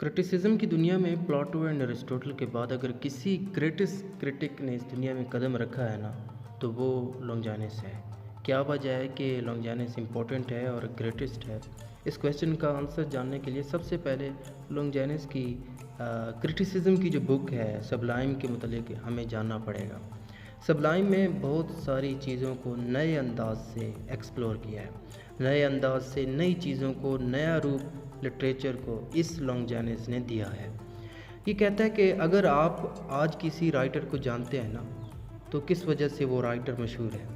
Criticism की दुनिया में प्लाटो एंड अरिस्टोटल के बाद अगर किसी ग्रेटेस्ट क्रिटिक ने इस दुनिया में कदम रखा है ना, तो वो लॉन्गिनस है। क्या वजह है कि लॉन्गिनस इम्पोर्टेंट है और ग्रेटेस्ट है? इस क्वेश्चन का आंसर जानने के लिए सबसे पहले लॉन्गिनस की क्रिटिसिज्म की जो बुक है सबलाइम के मुतालिक हमें जानना पड़ेगा। सबलाइम में बहुत सारी चीज़ों को नए अंदाज से एक्सप्लोर किया है, नए अंदाज से नई चीज़ों को नया रूप लिटरेचर को इस लॉन्गिनस ने दिया है। ये कहता है कि अगर आप आज किसी राइटर को जानते हैं ना, तो किस वजह से वो राइटर मशहूर है।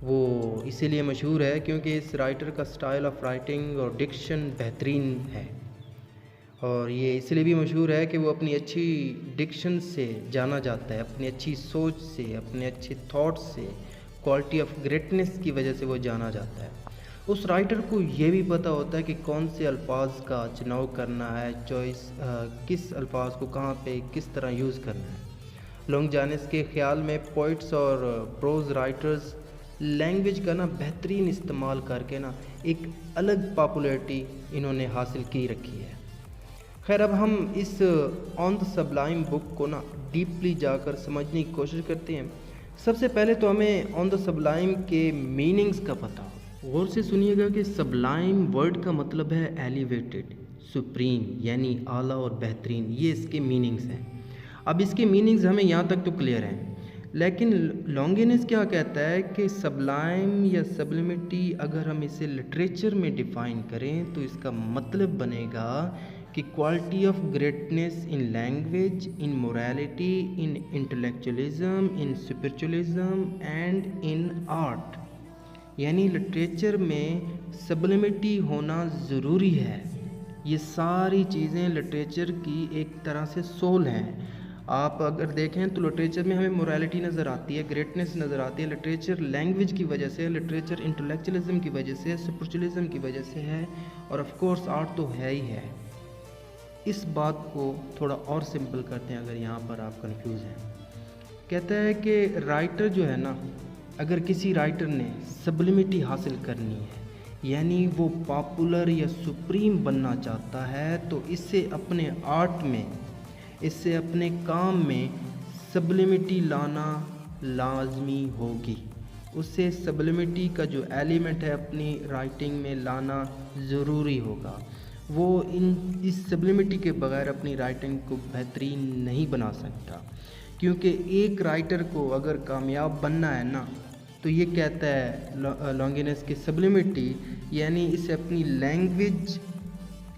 वो इसीलिए मशहूर है क्योंकि इस राइटर का स्टाइल ऑफ राइटिंग और डिक्शन बेहतरीन है, और ये इसलिए भी मशहूर है कि वो अपनी अच्छी डिक्शन से जाना जाता है, अपनी अच्छी सोच से, अपने अच्छे थॉट्स से, क्वालिटी ऑफ ग्रेटनेस की वजह से वो जाना जाता है। उस राइटर को ये भी पता होता है कि कौन से अल्फाज का चुनाव करना है, चॉइस किस अल्फाज को कहाँ पे किस तरह यूज़ करना है। लॉन्गिनस के ख़्याल में पोइट्स और प्रोज राइटर्स लैंग्वेज का ना बेहतरीन इस्तेमाल करके ना एक अलग पॉपुलैरिटी इन्होंने हासिल की रखी है। खैर, अब हम इस ऑन द सबलाइम बुक को ना डीपली जाकर समझने की कोशिश करते हैं। सबसे पहले तो हमें ऑन द सबलाइम के मीनिंग्स का पता हो। गौर से सुनिएगा कि सबलाइम वर्ड का मतलब है एलिवेटेड, सुप्रीम, यानी आला और बेहतरीन। ये इसके मीनिंग्स हैं। अब इसके मीनिंग्स हमें यहाँ तक तो क्लियर हैं, लेकिन लॉन्गिनस क्या कहता है कि सबलाइम या सब्लिमिटी अगर हम इसे लिटरेचर में डिफ़ाइन करें तो इसका मतलब बनेगा कि quality of greatness in language, in morality, in intellectualism, in spiritualism and in art. यानी लिटरेचर में सब्लिमिटी होना ज़रूरी है। ये सारी चीज़ें लिटरेचर की एक तरह से सोल हैं। आप अगर देखें तो लिटरेचर में हमें मोरालिटी नज़र आती है, ग्रेटनेस नज़र आती है। लिटरेचर लैंग्वेज की वजह से, लिटरेचर इंटेलेक्चुअलिज्म की वजह से, स्पिरिचुअलिज्म की वजह से है, और ऑफ कोर्स आर्ट तो है ही है। इस बात को थोड़ा और सिंपल करते हैं अगर यहाँ पर आप कंफ्यूज हैं। कहता है कि राइटर जो है ना, अगर किसी राइटर ने सब्लिमिटी हासिल करनी है, यानी वो पॉपुलर या सुप्रीम बनना चाहता है, तो इससे अपने आर्ट में, इससे अपने काम में सब्लिमिटी लाना लाजमी होगी। उससे सब्लिमिटी का जो एलिमेंट है अपनी राइटिंग में लाना ज़रूरी होगा। वो इस सब्लिमिटी के बगैर अपनी राइटिंग को बेहतरीन नहीं बना सकता, क्योंकि एक राइटर को अगर कामयाब बनना है ना, तो ये कहता है लॉन्गिनस की सब्लिमिटी, यानी इसे अपनी लैंग्वेज,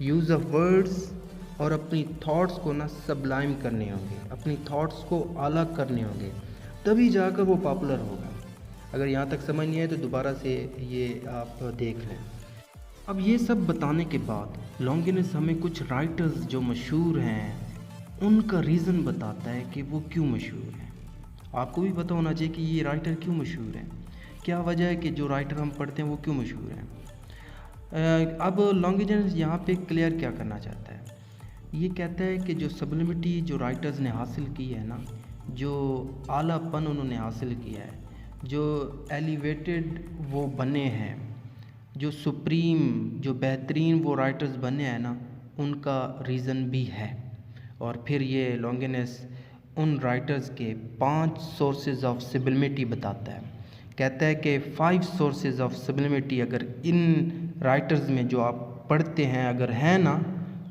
यूज़ ऑफ वर्ड्स और अपनी थॉट्स को ना सबलाइम करने होंगे, अपनी थॉट्स को आला करने होंगे, तभी जाकर वो पॉपुलर होगा। अगर यहाँ तक समझ नहीं आए तो दोबारा से ये आप देख लें। अब ये सब बताने के बाद लॉन्गिनस हमें कुछ राइटर्स जो मशहूर हैं उनका रीज़न बताता है कि वो क्यों मशहूर हैं। आपको भी पता होना चाहिए कि ये राइटर क्यों मशहूर हैं, क्या वजह है कि जो राइटर हम पढ़ते हैं वो क्यों मशहूर हैं। अब लॉन्गिनस यहाँ पे क्लियर क्या करना चाहता है। ये कहता है कि जो सब्लिमिटी जो राइटर्स ने हासिल की है ना, जो आलापन उन्होंने हासिल किया है, जो एलिवेटेड वो बने हैं, जो सुप्रीम, जो बेहतरीन वो राइटर्स बने हैं ना, उनका रीज़न भी है। और फिर ये लॉन्गिनस उन राइटर्स के 5 सोर्सेज ऑफ सब्लिमिटी बताता है। कहता है कि 5 सोर्सेज ऑफ सब्लिमिटी अगर इन राइटर्स में जो आप पढ़ते हैं अगर है ना,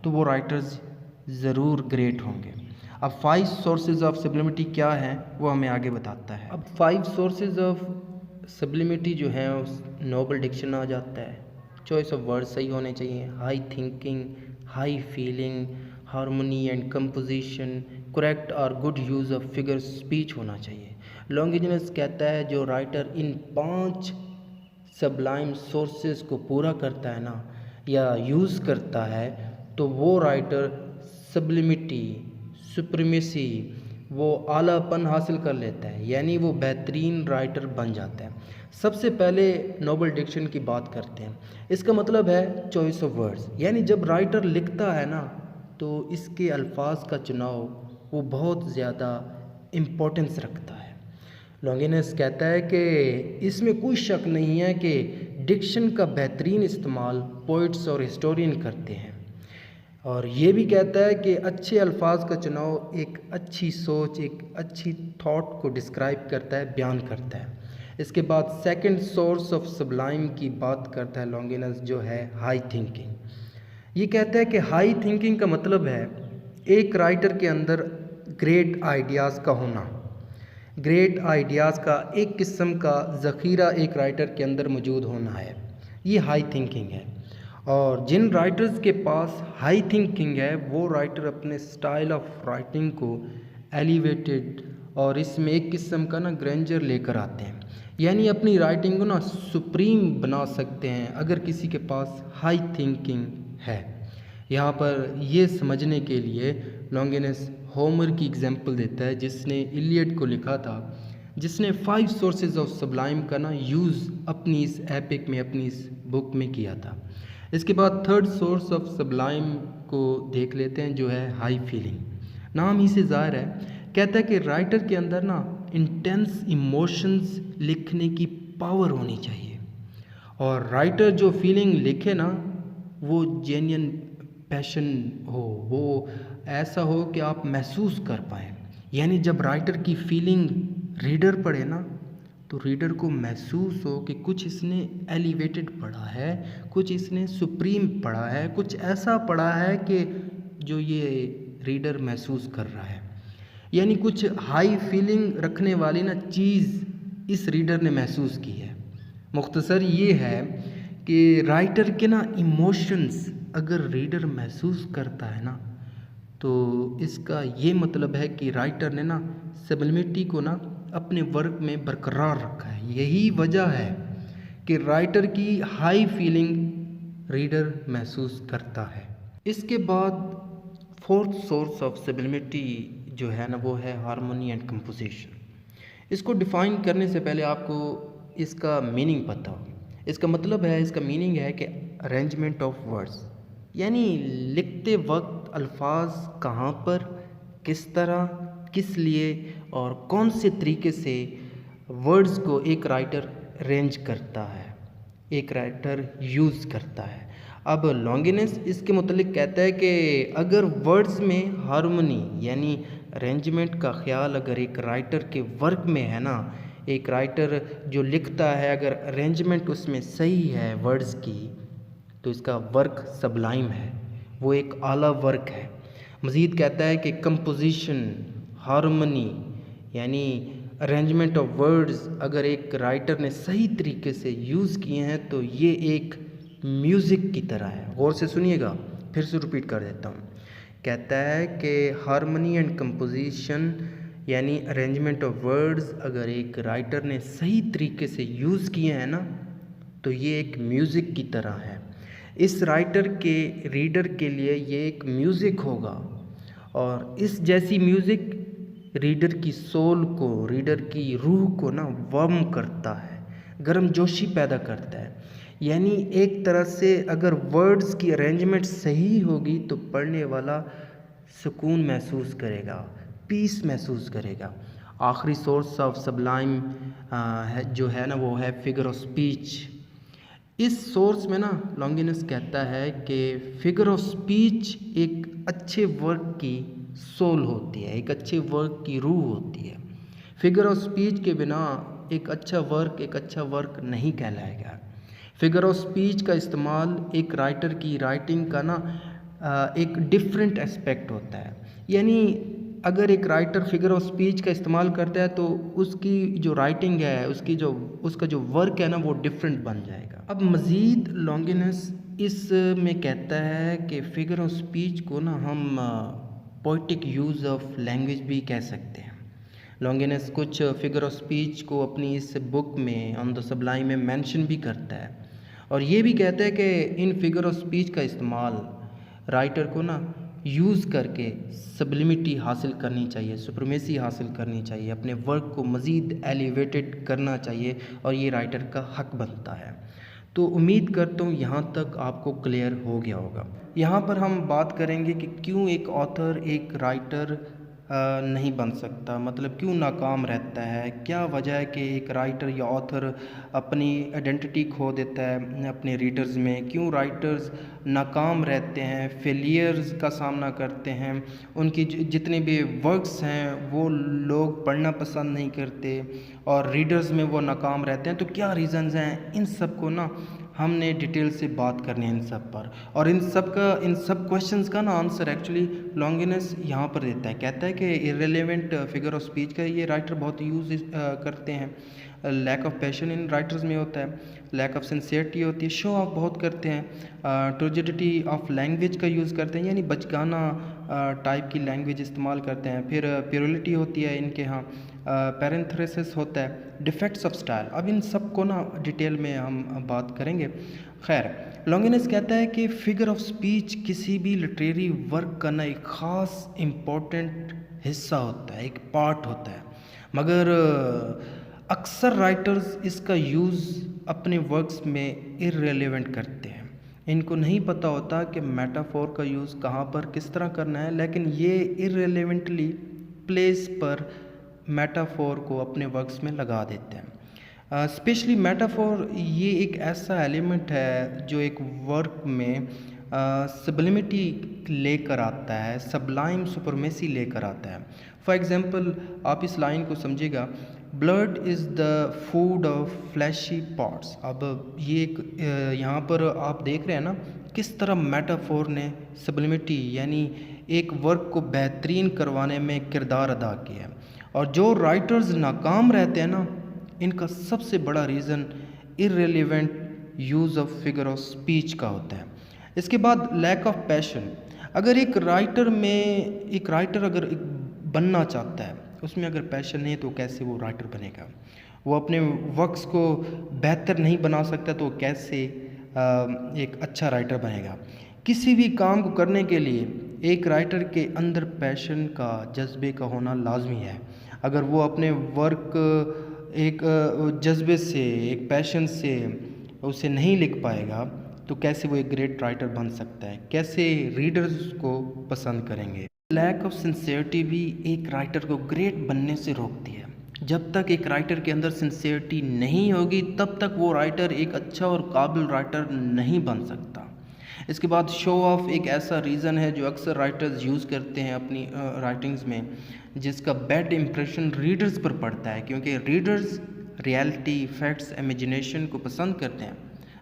तो वो राइटर्स ज़रूर ग्रेट होंगे। अब 5 सोर्सेज ऑफ सब्लिमिटी क्या है वो हमें आगे बताता है। अब 5 सोर्सेज ऑफ सब्लिमिटी जो है उस नोबल डिक्शन आ जाता है। चॉइस ऑफ वर्ड सही होने चाहिए, high thinking, high feeling, harmony and composition, correct और good use of figure speech होना चाहिए। लॉन्गिनस कहता है जो राइटर इन 5 सबलाइम सोर्सेज को पूरा करता है ना, या यूज़ करता है, तो वो राइटर सब्लिमिटी, सुप्रीमेसी, वो आलापन हासिल कर लेता है, यानी वो बेहतरीन राइटर बन जाता है। सबसे पहले नोबल डिक्शन की बात करते हैं। इसका मतलब है चॉइस ऑफ वर्ड्स, यानी जब राइटर लिखता है ना, तो इसके अल्फाज का चुनाव वो बहुत ज़्यादा इम्पोर्टेंस रखता है। लॉन्गिनस कहता है कि इसमें कोई शक नहीं है कि डिक्शन का बेहतरीन इस्तेमाल पोइट्स और हिस्टोरियन करते हैं। और ये भी कहता है कि अच्छे अल्फाज का चुनाव एक अच्छी सोच, एक अच्छी थॉट को डिस्क्राइब करता है, बयान करता है। इसके बाद सेकंड सोर्स ऑफ सबलाइम की बात करता है लॉन्गिनस, जो है हाई थिंकिंग। ये कहता है कि हाई थिंकिंग का मतलब है एक राइटर के अंदर ग्रेट आइडियाज़ का होना, ग्रेट आइडियाज़ का एक किस्म का ज़ख़ीरा एक राइटर के अंदर मौजूद होना है, ये हाई थिंकिंग है। और जिन राइटर्स के पास हाई थिंकिंग है वो राइटर अपने स्टाइल ऑफ राइटिंग को एलिवेटेड और इसमें एक किस्म का ना ग्रैंडर लेकर आते हैं, यानी अपनी राइटिंग को ना सुप्रीम बना सकते हैं अगर किसी के पास हाई थिंकिंग है। यहाँ पर ये समझने के लिए लॉन्गिनस होमर की एग्जांपल देता है, जिसने इलियड को लिखा था, जिसने 5 सोर्सेज ऑफ सबलाइम का ना यूज़ अपनी इस एपिक में, अपनी इस बुक में किया था। इसके बाद थर्ड सोर्स ऑफ सबलाइम को देख लेते हैं, जो है हाई फीलिंग। नाम ही से ज़ाहिर है, कहता है कि राइटर के अंदर ना इंटेंस इमोशंस लिखने की पावर होनी चाहिए, और राइटर जो फीलिंग लिखे ना वो जेन्युइन पैशन हो, वो ऐसा हो कि आप महसूस कर पाएँ। यानी जब राइटर की फीलिंग रीडर पढ़े ना तो रीडर को महसूस हो कि कुछ इसने एलिवेटेड पढ़ा है, कुछ इसने सुप्रीम पढ़ा है, कुछ ऐसा पढ़ा है कि जो ये रीडर महसूस कर रहा है। यानी कुछ हाई फीलिंग रखने वाली ना चीज़ इस रीडर ने महसूस की है। मुख्तसर ये है कि राइटर के ना इमोशंस अगर रीडर महसूस करता है ना तो इसका ये मतलब है कि राइटर ने ना सबलिमिटी को ना अपने वर्क में बरकरार रखा है। यही वजह है कि राइटर की हाई फीलिंग रीडर महसूस करता है। इसके बाद फोर्थ सोर्स ऑफ सबलिमिटी जो है ना वो है हार्मोनी एंड कंपोजिशन। इसको डिफ़ाइन करने से पहले आपको इसका मीनिंग पता हो। इसका मतलब है, इसका मीनिंग है कि अरेंजमेंट ऑफ वर्ड्स, यानी लिखते वक्त अल्फाज कहाँ पर, किस तरह, किस लिए और कौन से तरीके से वर्ड्स को एक राइटर अरेंज करता है, एक राइटर यूज़ करता है। अब लॉन्गिनस इसके मुतल्लिक कहता है कि अगर वर्ड्स में हार्मनी यानी अरेंजमेंट का ख्याल अगर एक राइटर के वर्क में है ना, एक राइटर जो लिखता है अगर अरेंजमेंट उसमें सही है वर्ड्स की, तो इसका वर्क सबलाइम है, वो एक आला वर्क है। मज़ीद कहता है कि कंपोजिशन, हार्मनी यानी अरेंजमेंट ऑफ वर्ड्स अगर एक राइटर ने सही तरीके से यूज़ किए हैं तो ये एक म्यूज़िक की तरह है। गौर से सुनिएगा, फिर से रिपीट कर देता हूँ। कहता है कि हार्मनी एंड कंपोजिशन यानी अरेंजमेंट ऑफ वर्ड्स अगर एक राइटर ने सही तरीके से यूज़ किए हैं ना तो ये एक म्यूज़िक की तरह है। इस राइटर के रीडर के लिए ये एक म्यूज़िक होगा, और इस जैसी म्यूज़िक रीडर की सोल को, रीडर की रूह को ना वार्म करता है, गर्मजोशी पैदा करता है। यानी एक तरह से अगर वर्ड्स की अरेंजमेंट सही होगी तो पढ़ने वाला सुकून महसूस करेगा, पीस महसूस करेगा। आखिरी सोर्स ऑफ सबलाइम है जो है ना वो है फिगर ऑफ स्पीच। इस सोर्स में ना लॉन्गिनस कहता है कि फिगर ऑफ स्पीच एक अच्छे वर्क की सोल होती है, एक अच्छे वर्क की रूह होती है। फिगर ऑफ स्पीच के बिना एक अच्छा वर्क नहीं कहलाएगा। फिगर ऑफ स्पीच का इस्तेमाल एक राइटर की राइटिंग का ना एक डिफरेंट एस्पेक्ट होता है। यानी अगर एक राइटर फिगर ऑफ स्पीच का इस्तेमाल करता है तो उसकी जो राइटिंग है, उसका जो वर्क है ना वो डिफरेंट बन जाएगा। अब मज़ीद लॉन्गिनस इस में कहता है कि फिगर ऑफ स्पीच को ना हम पोइटिक यूज़ ऑफ लैंग्वेज भी कह सकते हैं। लॉन्गिनस कुछ फिगर ऑफ स्पीच को अपनी इस बुक में ऑन द सबलाइम में मेंशन भी करता है, और ये भी कहता है कि इन फिगर ऑफ स्पीच का इस्तेमाल राइटर को ना यूज़ करके सबलिमिटी हासिल करनी चाहिए, सुप्रीमेसी हासिल करनी चाहिए, अपने वर्क को मज़ीद एलिवेटेड करना चाहिए, और ये राइटर का हक बनता है। तो उम्मीद करता हूँ यहाँ तक आपको क्लियर हो गया होगा। यहाँ पर हम बात करेंगे कि क्यों एक ऑथर, एक राइटर नहीं बन सकता, मतलब क्यों नाकाम रहता है? क्या वजह है कि एक राइटर या ऑथर अपनी आइडेंटिटी खो देता है अपने रीडर्स में? क्यों राइटर्स नाकाम रहते हैं, फेलियर्स का सामना करते हैं? उनकी जितने भी वर्क्स हैं वो लोग पढ़ना पसंद नहीं करते और रीडर्स में वो नाकाम रहते हैं। तो क्या रीज़न्स हैं? इन सब को ना हमने डिटेल से बात करनी है इन सब पर, और इन सब क्वेश्चंस का ना आंसर एक्चुअली लॉन्गिनस यहाँ पर देता है। कहता है कि इररिलेवेंट फिगर ऑफ स्पीच का ये राइटर बहुत यूज़ करते हैं। Lack of passion in writers में होता है, लैक ऑफ सिंसियरिटी होती है, शो ऑफ बहुत करते हैं, टर्जिडिटी ऑफ लैंग्वेज का यूज़ करते हैं, यानी बचकाना टाइप की लैंग्वेज इस्तेमाल करते हैं। फिर प्योरिटी होती है इनके यहाँ, पैरेंथेसिस होता है, डिफेक्ट्स ऑफ स्टाइल। अब इन सब को ना डिटेल में हम बात करेंगे। खैर, लॉन्गिनस कहता है कि फिगर ऑफ स्पीच किसी भी लिटरेरी वर्क का ना एक ख़ास इम्पोर्टेंट हिस्सा होता है, एक पार्ट होता है, मगर अक्सर राइटर्स इसका यूज़ अपने वर्क्स में इररिलेवेंट करते हैं। इनको नहीं पता होता कि मेटाफोर का यूज़ कहाँ पर किस तरह करना है, लेकिन ये इररिलेवेंटली प्लेस पर मेटाफोर को अपने वर्क्स में लगा देते हैं। स्पेशली मेटाफोर ये एक ऐसा एलिमेंट है जो एक वर्क में सब्लिमिटी लेकर आता है, सबलाइम सुपरमेसी लेकर आता है। फॉर एग्ज़ाम्पल, आप इस लाइन को समझिएगा, blood is the food of flashy pots. अब ये एक यहाँ पर आप देख रहे हैं ना किस तरह मेटाफोर ने सब्लिमिटी यानी एक वर्क को बेहतरीन करवाने में किरदार अदा किया है। और जो राइटर्स नाकाम रहते हैं ना, इनका सबसे बड़ा reason irrelevant use of figure of speech का होता है। इसके बाद लैक ऑफ पैशन। अगर एक राइटर अगर बनना चाहता है, उसमें अगर पैशन नहीं है तो कैसे वो राइटर बनेगा? वो अपने वर्क्स को बेहतर नहीं बना सकता तो कैसे एक अच्छा राइटर बनेगा? किसी भी काम को करने के लिए एक राइटर के अंदर पैशन का, जज्बे का होना लाजमी है। अगर वो अपने वर्क एक जज्बे से, एक पैशन से उसे नहीं लिख पाएगा तो कैसे वो एक ग्रेट राइटर बन सकता है? कैसे रीडर्स को पसंद करेंगे? लैक ऑफ सिंसियरिटी भी एक राइटर को ग्रेट बनने से रोकती है। जब तक एक राइटर के अंदर सिंसियरिटी नहीं होगी तब तक वो राइटर एक अच्छा और काबिल राइटर नहीं बन सकता। इसके बाद शो ऑफ एक ऐसा रीज़न है जो अक्सर राइटर्स यूज़ करते हैं अपनी राइटिंग्स में, जिसका बैड इम्प्रेशन रीडर्स पर पड़ता है, क्योंकि रीडर्स रियलिटी, फैक्ट्स, इमेजिनेशन को पसंद करते हैं,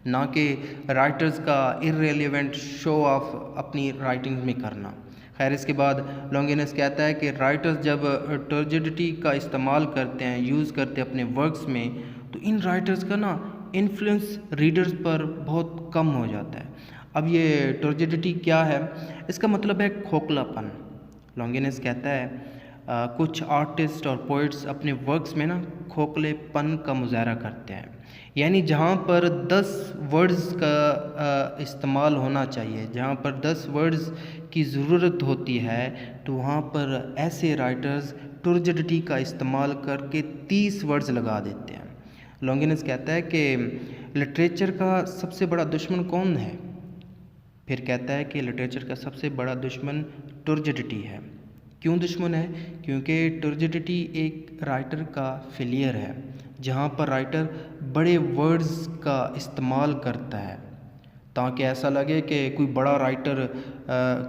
ना कि राइटर्स का इररिलेवेंट शो ऑफ अपनी राइटिंग में करना। खैर, इसके बाद लॉन्गिनस कहता है कि राइटर्स जब टर्जिडिटी का इस्तेमाल करते हैं, यूज़ करते हैं अपने वर्क्स में, तो इन राइटर्स का ना इन्फ्लुएंस रीडर्स पर बहुत कम हो जाता है। अब ये टर्जिडिटी क्या है? इसका मतलब है खोखलापन। लॉन्गिनस कहता है कुछ आर्टिस्ट और पोइट्स अपने वर्क्स में ना खोखलेपन का मुजाहरा करते हैं, यानी जहाँ पर 10 वर्ड्स का इस्तेमाल होना चाहिए, जहाँ पर 10 वर्ड्स की ज़रूरत होती है, तो वहाँ पर ऐसे राइटर्स टर्जिडिटी का इस्तेमाल करके 30 वर्ड्स लगा देते हैं। लॉन्गिनस कहता है कि लिटरेचर का सबसे बड़ा दुश्मन कौन है? फिर कहता है कि लिटरेचर का सबसे बड़ा दुश्मन टर्जिडिटी है। क्यों दुश्मन है? क्योंकि टर्जिडिटी एक राइटर का फेलियर है, जहाँ पर राइटर बड़े वर्ड्स का इस्तेमाल करता है ताकि ऐसा लगे कि कोई बड़ा राइटर,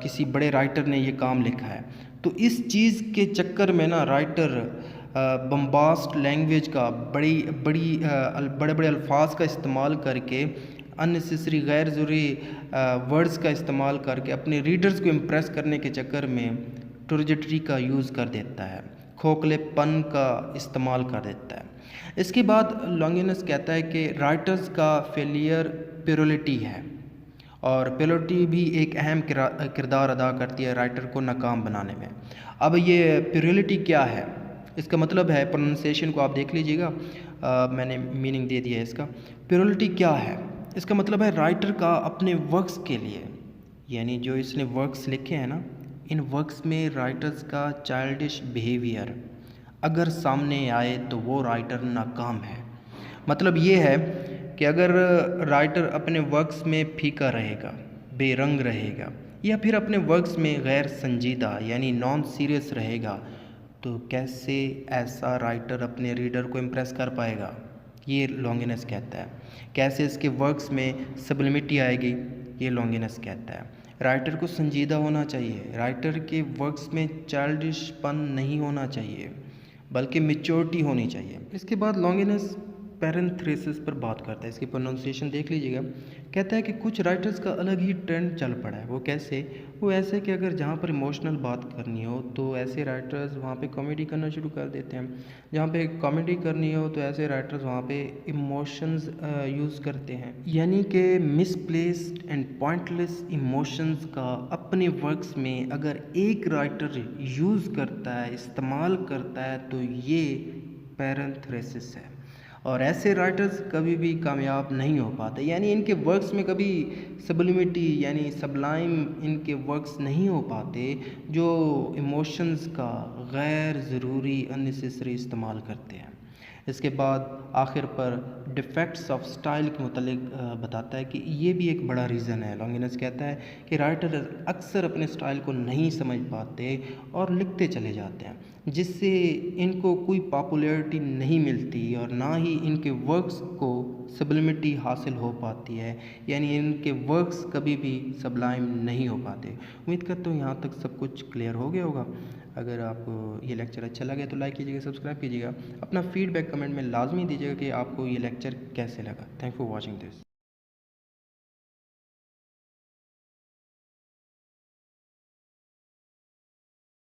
किसी बड़े राइटर ने ये काम लिखा है। तो इस चीज़ के चक्कर में ना राइटर बम्बास्ट लैंग्वेज का, बड़े बड़े अल्फाज का इस्तेमाल करके, अननेसेसरी गैर ज़रूरी वर्ड्स का इस्तेमाल करके अपने रीडर्स को इम्प्रेस करने के चक्कर में टर्जिडिटी का यूज़ कर देता है, खोखलेपन का इस्तेमाल कर देता है। इसके बाद लॉन्गिनस कहता है कि राइटर्स का फेलियर प्योरिटी है, और प्योरिटी भी एक अहम किरदार अदा करती है राइटर को नाकाम बनाने में। अब ये प्योरिटी क्या है? इसका मतलब है, प्रोनाउंसिएशन को आप देख लीजिएगा, मैंने मीनिंग दे दिया है इसका। प्योरिटी क्या है? इसका मतलब है राइटर का अपने वर्क्स के लिए, यानी जो इसने वर्क्स लिखे हैं ना, इन वर्क्स में राइटर्स का चाइल्डिश बिहेवियर अगर सामने आए तो वो राइटर नाकाम है। मतलब ये है कि अगर राइटर अपने वर्क्स में फीका रहेगा, बेरंग रहेगा, या फिर अपने वर्क्स में गैर संजीदा यानी नॉन सीरियस रहेगा, तो कैसे ऐसा राइटर अपने रीडर को इम्प्रेस कर पाएगा, ये लॉन्गिनस कहता है। कैसे इसके वर्क्स में सब्लिमिटी आएगी, ये लॉन्गिनस कहता है। राइटर को संजीदा होना चाहिए, राइटर के वर्क्स में चाइल्डिशपन नहीं होना चाहिए बल्कि मेच्योरिटी होनी चाहिए। इसके बाद लॉन्गिनस पैरेंथेसिस पर बात करता है, इसकी प्रोनाउंसिएशन देख लीजिएगा। कहता है कि कुछ राइटर्स का अलग ही ट्रेंड चल पड़ा है। वो कैसे? वो ऐसे कि अगर जहाँ पर इमोशनल बात करनी हो तो ऐसे राइटर्स वहाँ पे कॉमेडी करना शुरू कर देते हैं, जहाँ पे कॉमेडी करनी हो तो ऐसे राइटर्स वहाँ पे इमोशंस यूज़ करते हैं। यानी कि मिसप्लेस्ड एंड पॉइंटलेस इमोशंस का अपने वर्क्स में अगर एक राइटर यूज़ करता है, इस्तेमाल करता है, तो ये पैरेंथेसिस है। और ऐसे राइटर्स कभी भी कामयाब नहीं हो पाते, यानी इनके वर्क्स में कभी सब्लिमिटी यानी सबलाइम इनके वर्क्स नहीं हो पाते, जो इमोशंस का गैर ज़रूरी अननेसेसरी इस्तेमाल करते हैं। इसके बाद आखिर पर डिफेक्ट्स ऑफ स्टाइल के मुतालिक बताता है कि ये भी एक बड़ा रीज़न है। लॉन्गिनस कहता है कि राइटर अक्सर अपने स्टाइल को नहीं समझ पाते और लिखते चले जाते हैं, जिससे इनको कोई पॉपुलैरिटी नहीं मिलती और ना ही इनके वर्क्स को सब्लिमिटी हासिल हो पाती है, यानी इनके वर्क्स कभी भी सबलाइम नहीं हो पाते। उम्मीद करता हूँ यहाँ तक सब कुछ क्लियर हो गया होगा। अगर आपको ये लेक्चर अच्छा लगे तो लाइक कीजिएगा, सब्सक्राइब कीजिएगा। अपना फीडबैक कमेंट में लाजमी दीजिएगा कि आपको ये लेक्चर कैसे लगा। Thank for watching this.